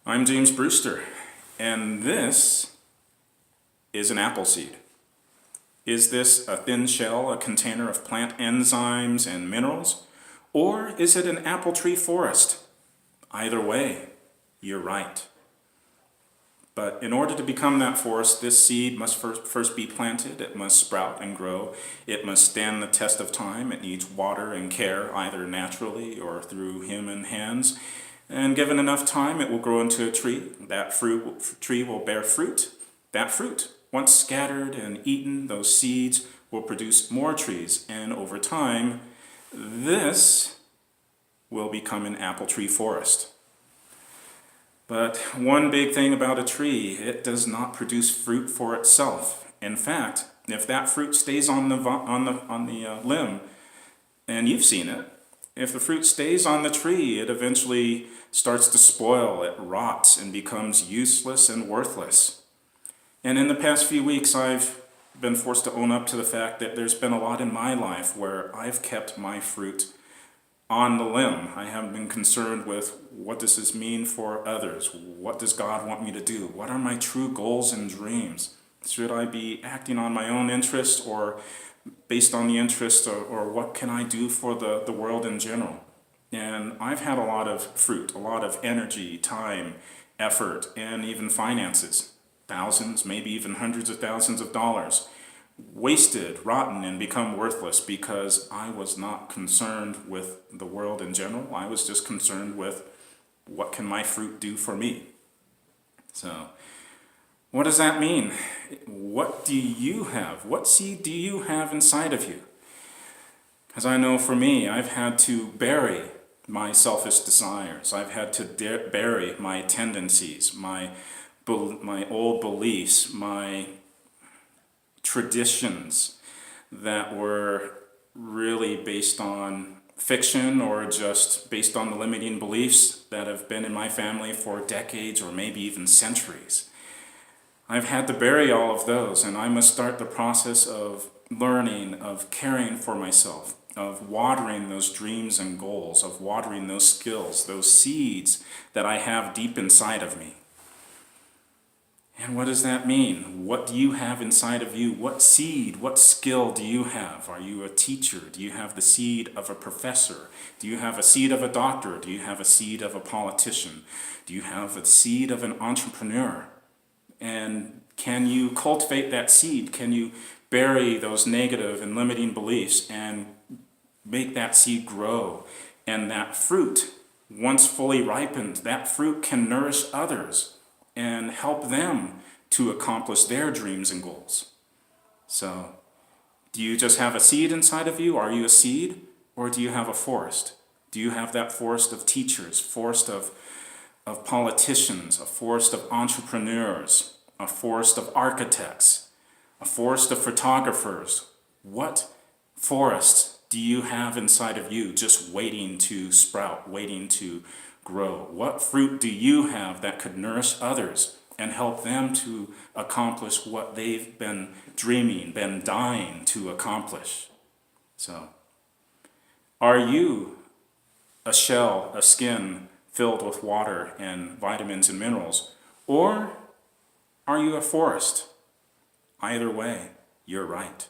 I'm James Brewster, and this is an apple seed. Is this a thin shell, a container of plant enzymes and minerals? Or is it an apple tree forest? Either way, you're right. But in order to become that forest, this seed must first be planted. It must sprout and grow. It must stand the test of time. It needs water and care, either naturally or through human hands. And given enough time, it will grow into a tree. That tree will bear fruit. That fruit, once scattered and eaten, those seeds will produce more trees. And over time, this will become an apple tree forest. But one big thing about a tree, it does not produce fruit for itself. In fact, if that fruit stays on the limb, and you've seen it, if the fruit stays on the tree, it eventually starts to spoil, it rots and becomes useless and worthless. And in the past few weeks, I've been forced to own up to the fact that there's been a lot in my life where I've kept my fruit on the limb. I haven't been concerned with what does this mean for others? What does God want me to do? What are my true goals and dreams? Should I be acting on my own interest or based on the interest or what can I do for the world in general? And I've had a lot of fruit, a lot of energy, time, effort, and even finances. Thousands, maybe even hundreds of thousands of dollars wasted, rotten, and become worthless because I was not concerned with the world in general. I was just concerned with what can my fruit do for me. So, what does that mean? What do you have? What seed do you have inside of you? Because I know for me, I've had to bury my selfish desires. I've had to bury my tendencies, my old beliefs, my traditions that were really based on fiction or just based on the limiting beliefs that have been in my family for decades or maybe even centuries. I've had to bury all of those, and I must start the process of learning, of caring for myself, of watering those dreams and goals, of watering those skills, those seeds that I have deep inside of me. And what does that mean? What do you have inside of you? What seed, what skill do you have? Are you a teacher? Do you have the seed of a professor? Do you have a seed of a doctor? Do you have a seed of a politician? Do you have a seed of an entrepreneur? And can you cultivate that seed? Can you bury those negative and limiting beliefs and make that seed grow? And that fruit, once fully ripened, that fruit can nourish others and help them to accomplish their dreams and goals. So, do you just have a seed inside of you? Are you a seed? Or do you have a forest? Do you have that forest of teachers, forest of politicians, a forest of entrepreneurs, a forest of architects, a forest of photographers? What forest do you have inside of you just waiting to sprout, waiting to grow? What fruit do you have that could nourish others and help them to accomplish what they've been dreaming, been dying to accomplish? So, are you a shell, a skin filled with water and vitamins and minerals? Or are you a forest? Either way, you're right.